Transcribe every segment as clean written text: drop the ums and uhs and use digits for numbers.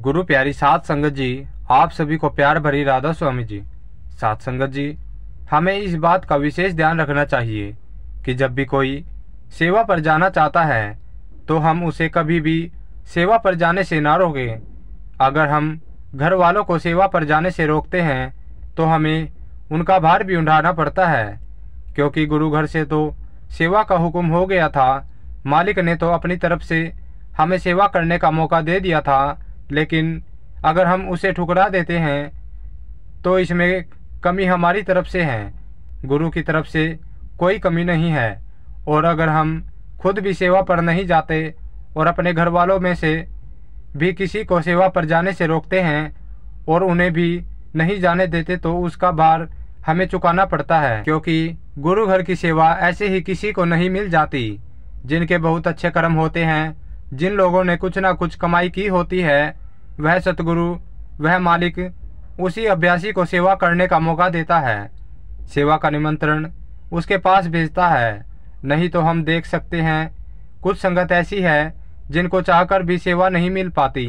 गुरु प्यारी साध संगत जी, आप सभी को प्यार भरी राधा स्वामी जी। साध संगत जी, हमें इस बात का विशेष ध्यान रखना चाहिए कि जब भी कोई सेवा पर जाना चाहता है तो हम उसे कभी भी सेवा पर जाने से ना रोकें। अगर हम घर वालों को सेवा पर जाने से रोकते हैं तो हमें उनका भार भी उठाना पड़ता है, क्योंकि गुरु घर से तो सेवा का हुक्म हो गया था। मालिक ने तो अपनी तरफ से हमें सेवा करने का मौका दे दिया था, लेकिन अगर हम उसे ठुकरा देते हैं तो इसमें कमी हमारी तरफ से है, गुरु की तरफ से कोई कमी नहीं है। और अगर हम खुद भी सेवा पर नहीं जाते और अपने घर वालों में से भी किसी को सेवा पर जाने से रोकते हैं और उन्हें भी नहीं जाने देते तो उसका भार हमें चुकाना पड़ता है, क्योंकि गुरु घर की सेवा ऐसे ही किसी को नहीं मिल जाती। जिनके बहुत अच्छे कर्म होते हैं, जिन लोगों ने कुछ ना कुछ कमाई की होती है, वह सतगुरु, वह मालिक उसी अभ्यासी को सेवा करने का मौका देता है, सेवा का निमंत्रण उसके पास भेजता है। नहीं तो हम देख सकते हैं कुछ संगत ऐसी है जिनको चाहकर भी सेवा नहीं मिल पाती।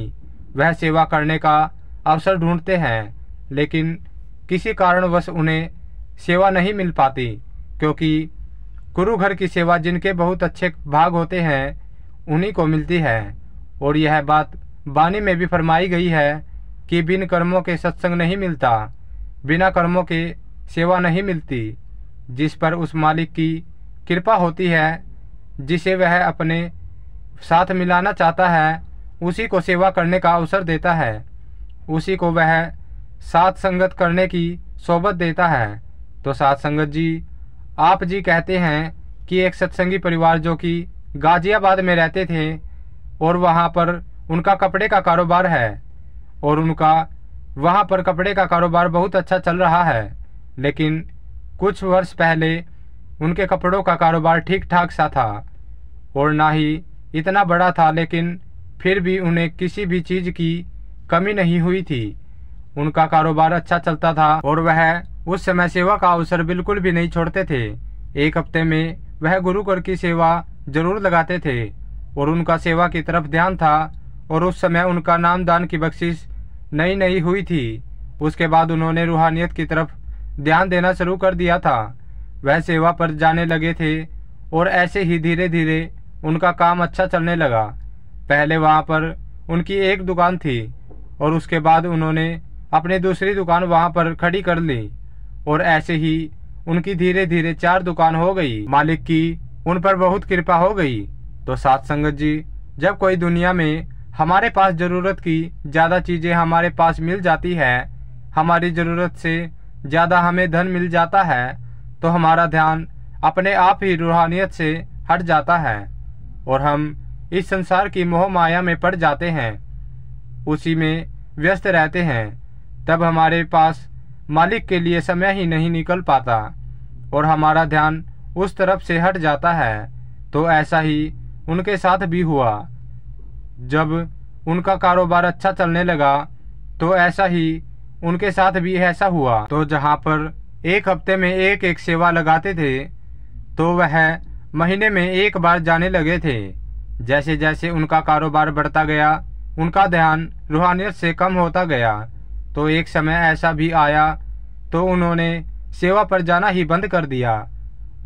वह सेवा करने का अवसर ढूंढते हैं, लेकिन किसी कारणवश उन्हें सेवा नहीं मिल पाती, क्योंकि गुरु घर की सेवा जिनके बहुत अच्छे भाग होते हैं उन्हीं को मिलती है। और यह बात वाणी में भी फरमाई गई है कि बिन कर्मों के सत्संग नहीं मिलता, बिना कर्मों के सेवा नहीं मिलती। जिस पर उस मालिक की कृपा होती है, जिसे वह अपने साथ मिलाना चाहता है, उसी को सेवा करने का अवसर देता है, उसी को वह साथ संगत करने की सोबत देता है। तो साथ संगत जी, आप जी कहते हैं कि एक सत्संगी परिवार जो कि गाजियाबाद में रहते थे और वहाँ पर उनका कपड़े का कारोबार है और उनका वहाँ पर कपड़े का कारोबार बहुत अच्छा चल रहा है, लेकिन कुछ वर्ष पहले उनके कपड़ों का कारोबार ठीक ठाक सा था और ना ही इतना बड़ा था, लेकिन फिर भी उन्हें किसी भी चीज़ की कमी नहीं हुई थी। उनका कारोबार अच्छा चलता था और वह उस समय सेवा का अवसर बिल्कुल भी नहीं छोड़ते थे। एक हफ्ते में वह गुरु घर की सेवा जरूर लगाते थे और उनका सेवा की तरफ ध्यान था। और उस समय उनका नाम दान की बख्शिश नई नई हुई थी। उसके बाद उन्होंने रूहानियत की तरफ ध्यान देना शुरू कर दिया था। वह सेवा पर जाने लगे थे और ऐसे ही धीरे धीरे उनका काम अच्छा चलने लगा। पहले वहाँ पर उनकी एक दुकान थी और उसके बाद उन्होंने अपनी दूसरी दुकान वहाँ पर खड़ी कर ली और ऐसे ही उनकी धीरे धीरे 4 दुकान हो गई। मालिक की उन पर बहुत कृपा हो गई। तो साथ संगत जी, जब कोई दुनिया में हमारे पास ज़रूरत की ज़्यादा चीज़ें हमारे पास मिल जाती है, हमारी ज़रूरत से ज़्यादा हमें धन मिल जाता है, तो हमारा ध्यान अपने आप ही रूहानियत से हट जाता है और हम इस संसार की मोह माया में पड़ जाते हैं, उसी में व्यस्त रहते हैं। तब हमारे पास मालिक के लिए समय ही नहीं निकल पाता और हमारा ध्यान उस तरफ से हट जाता है। तो ऐसा ही उनके साथ भी हुआ। जब उनका कारोबार अच्छा चलने लगा तो ऐसा ही उनके साथ भी ऐसा हुआ। तो जहाँ पर एक हफ्ते में एक सेवा लगाते थे, तो वह महीने में एक बार जाने लगे थे। जैसे जैसे उनका कारोबार बढ़ता गया, उनका ध्यान रूहानियत से कम होता गया। तो एक समय ऐसा भी आया तो उन्होंने सेवा पर जाना ही बंद कर दिया।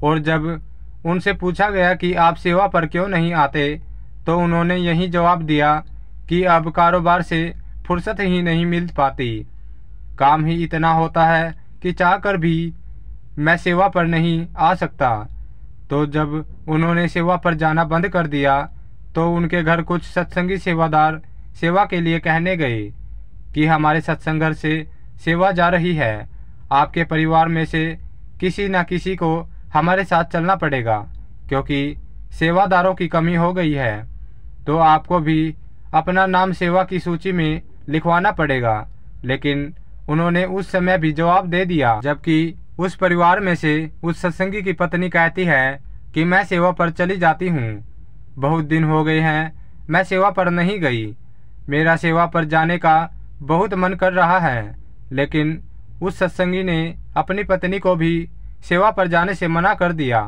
और जब उनसे पूछा गया कि आप सेवा पर क्यों नहीं आते, तो उन्होंने यही जवाब दिया कि अब कारोबार से फुर्सत ही नहीं मिल पाती, काम ही इतना होता है कि चाहकर भी मैं सेवा पर नहीं आ सकता। तो जब उन्होंने सेवा पर जाना बंद कर दिया तो उनके घर कुछ सत्संगी सेवादार सेवा के लिए कहने गए कि हमारे सत्संग घर से सेवा जा रही है, आपके परिवार में से किसी न किसी को हमारे साथ चलना पड़ेगा, क्योंकि सेवादारों की कमी हो गई है। तो आपको भी अपना नाम सेवा की सूची में लिखवाना पड़ेगा। लेकिन उन्होंने उस समय भी जवाब दे दिया, जबकि उस परिवार में से उस सत्संगी की पत्नी कहती है कि मैं सेवा पर चली जाती हूँ, बहुत दिन हो गए हैं मैं सेवा पर नहीं गई, मेरा सेवा पर जाने का बहुत मन कर रहा है। लेकिन उस सत्संगी ने अपनी पत्नी को भी सेवा पर जाने से मना कर दिया,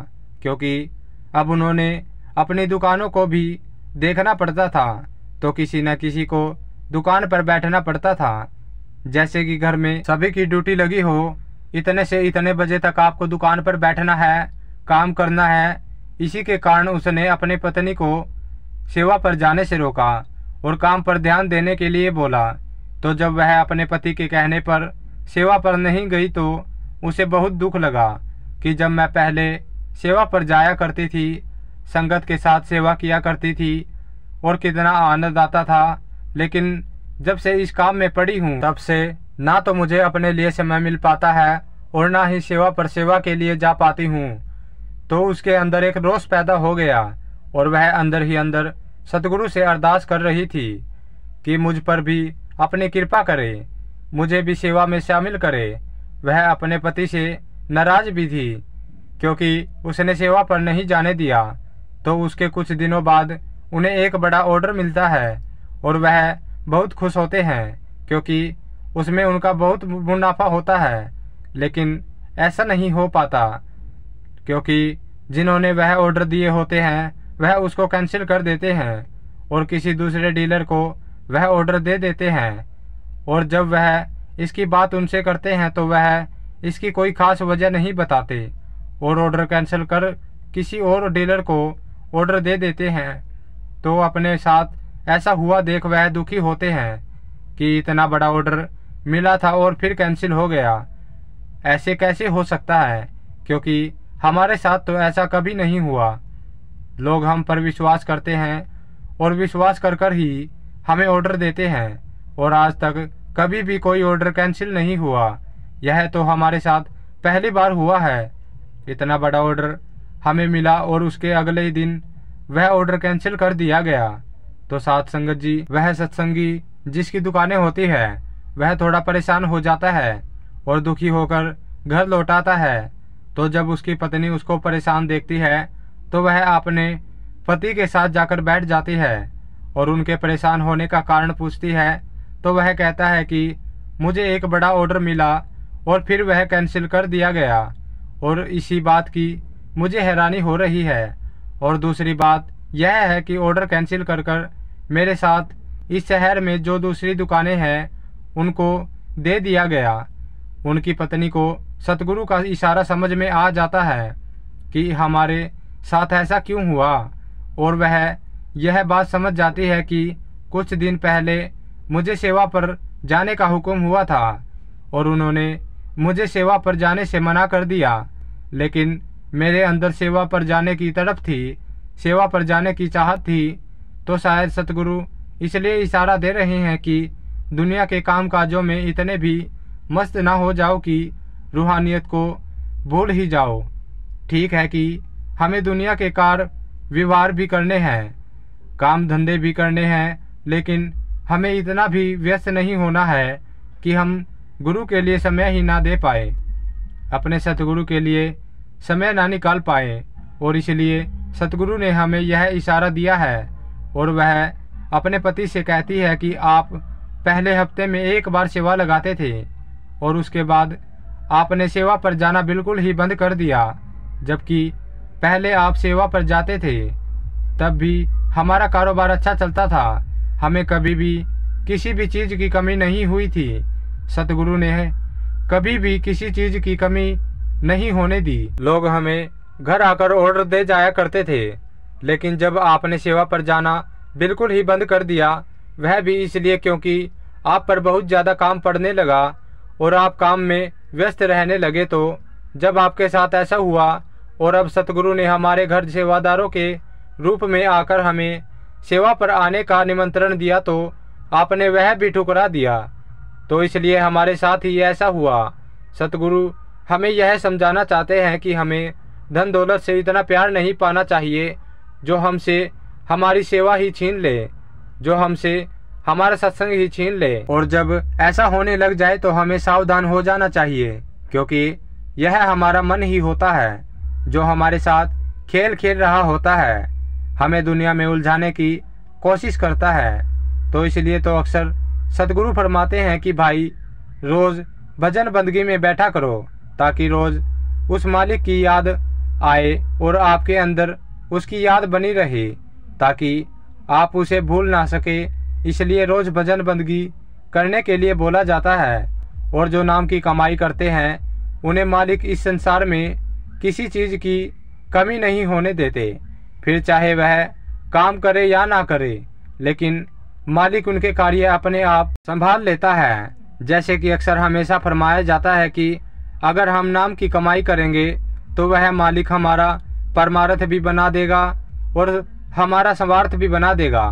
क्योंकि अब उन्होंने अपनी दुकानों को भी देखना पड़ता था। तो किसी न किसी को दुकान पर बैठना पड़ता था। जैसे कि घर में सभी की ड्यूटी लगी हो, इतने से इतने बजे तक आपको दुकान पर बैठना है, काम करना है। इसी के कारण उसने अपनी पत्नी को सेवा पर जाने से रोका और काम पर ध्यान देने के लिए बोला। तो जब वह अपने पति के कहने पर सेवा पर नहीं गई तो उसे बहुत दुख लगा कि जब मैं पहले सेवा पर जाया करती थी, संगत के साथ सेवा किया करती थी और कितना आनंद आता था, लेकिन जब से इस काम में पड़ी हूँ तब से ना तो मुझे अपने लिए समय मिल पाता है और ना ही सेवा पर सेवा के लिए जा पाती हूँ। तो उसके अंदर एक रोष पैदा हो गया और वह अंदर ही अंदर सतगुरु से अरदास कर रही थी कि मुझ पर भी अपनी कृपा करे, मुझे भी सेवा में शामिल करे। वह अपने पति से नाराज भी थी क्योंकि उसने सेवा पर नहीं जाने दिया। तो उसके कुछ दिनों बाद उन्हें एक बड़ा ऑर्डर मिलता है और वह बहुत खुश होते हैं क्योंकि उसमें उनका बहुत मुनाफा होता है। लेकिन ऐसा नहीं हो पाता क्योंकि जिन्होंने वह ऑर्डर दिए होते हैं वह उसको कैंसिल कर देते हैं और किसी दूसरे डीलर को वह ऑर्डर दे देते हैं। और जब वह इसकी बात उनसे करते हैं तो वह इसकी कोई खास वजह नहीं बताते और ऑर्डर कैंसिल कर किसी और डीलर को ऑर्डर दे देते हैं। तो अपने साथ ऐसा हुआ देख वह दुखी होते हैं कि इतना बड़ा ऑर्डर मिला था और फिर कैंसिल हो गया। ऐसे कैसे हो सकता है, क्योंकि हमारे साथ तो ऐसा कभी नहीं हुआ। लोग हम पर विश्वास करते हैं और विश्वास कर कर ही हमें ऑर्डर देते हैं और आज तक कभी भी कोई ऑर्डर कैंसिल नहीं हुआ। यह तो हमारे साथ पहली बार हुआ है। इतना बड़ा ऑर्डर हमें मिला और उसके अगले ही दिन वह ऑर्डर कैंसिल कर दिया गया। तो साथ संगत जी, वह सत्संगी जिसकी दुकानें होती है वह थोड़ा परेशान हो जाता है और दुखी होकर घर लौट आता है। तो जब उसकी पत्नी उसको परेशान देखती है तो वह अपने पति के साथ जाकर बैठ जाती है और उनके परेशान होने का कारण पूछती है। तो वह कहता है कि मुझे एक बड़ा ऑर्डर मिला और फिर वह कैंसिल कर दिया गया और इसी बात की मुझे हैरानी हो रही है। और दूसरी बात यह है कि ऑर्डर कैंसिल कर कर मेरे साथ इस शहर में जो दूसरी दुकानें हैं उनको दे दिया गया। उनकी पत्नी को सतगुरु का इशारा समझ में आ जाता है कि हमारे साथ ऐसा क्यों हुआ और वह यह बात समझ जाती है कि कुछ दिन पहले मुझे सेवा पर जाने का हुक्म हुआ था और उन्होंने मुझे सेवा पर जाने से मना कर दिया। लेकिन मेरे अंदर सेवा पर जाने की तड़प थी, सेवा पर जाने की चाहत थी। तो शायद सतगुरु इसलिए इशारा दे रहे हैं कि दुनिया के काम काजों में इतने भी मस्त ना हो जाओ कि रूहानियत को भूल ही जाओ। ठीक है कि हमें दुनिया के कार व्यवहार भी करने हैं, काम धंधे भी करने हैं, लेकिन हमें इतना भी व्यस्त नहीं होना है कि हम गुरु के लिए समय ही ना दे पाए, अपने सतगुरु के लिए समय ना निकाल पाए। और इसलिए सतगुरु ने हमें यह इशारा दिया है और वह अपने पति से कहती है कि आप पहले हफ्ते में एक बार सेवा लगाते थे और उसके बाद आपने सेवा पर जाना बिल्कुल ही बंद कर दिया। जबकि पहले आप सेवा पर जाते थे तब भी हमारा कारोबार अच्छा चलता था, हमें कभी भी किसी भी चीज़ की कमी नहीं हुई थी। सतगुरु ने कभी भी किसी चीज़ की कमी नहीं होने दी। लोग हमें घर आकर ऑर्डर दे जाया करते थे, लेकिन जब आपने सेवा पर जाना बिल्कुल ही बंद कर दिया, वह भी इसलिए क्योंकि आप पर बहुत ज़्यादा काम पड़ने लगा और आप काम में व्यस्त रहने लगे। तो जब आपके साथ ऐसा हुआ और अब सतगुरु ने हमारे घर सेवादारों के रूप में आकर हमें सेवा पर आने का निमंत्रण दिया तो आपने वह भी ठुकरा दिया। तो इसलिए हमारे साथ ही ऐसा हुआ। सतगुरु हमें यह समझाना चाहते हैं कि हमें धन दौलत से इतना प्यार नहीं पाना चाहिए जो हमसे हमारी सेवा ही छीन ले, जो हमसे हमारा सत्संग ही छीन ले। और जब ऐसा होने लग जाए तो हमें सावधान हो जाना चाहिए, क्योंकि यह हमारा मन ही होता है जो हमारे साथ खेल खेल रहा होता है, हमें दुनिया में उलझाने की कोशिश करता है। तो इसलिए तो अक्सर सतगुरु फरमाते हैं कि भाई रोज भजन बंदगी में बैठा करो ताकि रोज उस मालिक की याद आए और आपके अंदर उसकी याद बनी रहे, ताकि आप उसे भूल ना सके इसलिए रोज भजन बंदगी करने के लिए बोला जाता है। और जो नाम की कमाई करते हैं उन्हें मालिक इस संसार में किसी चीज़ की कमी नहीं होने देते, फिर चाहे वह काम करे या ना करे, लेकिन मालिक उनके कार्य अपने आप संभाल लेता है। जैसे कि अक्सर हमेशा फरमाया जाता है कि अगर हम नाम की कमाई करेंगे तो वह मालिक हमारा परमार्थ भी बना देगा और हमारा स्वार्थ भी बना देगा।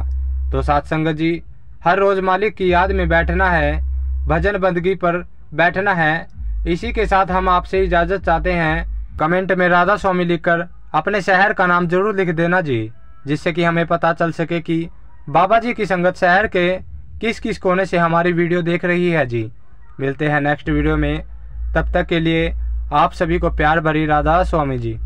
तो साथ संगत जी, हर रोज मालिक की याद में बैठना है, भजन बंदगी पर बैठना है। इसी के साथ हम आपसे इजाज़त चाहते हैं। कमेंट में राधा स्वामी लिखकर अपने शहर का नाम जरूर लिख देना जी, जिससे कि हमें पता चल सके कि बाबा जी की संगत शहर के किस किस कोने से हमारी वीडियो देख रही है जी। मिलते हैं नेक्स्ट वीडियो में, तब तक के लिए आप सभी को प्यार भरी राधा स्वामी जी।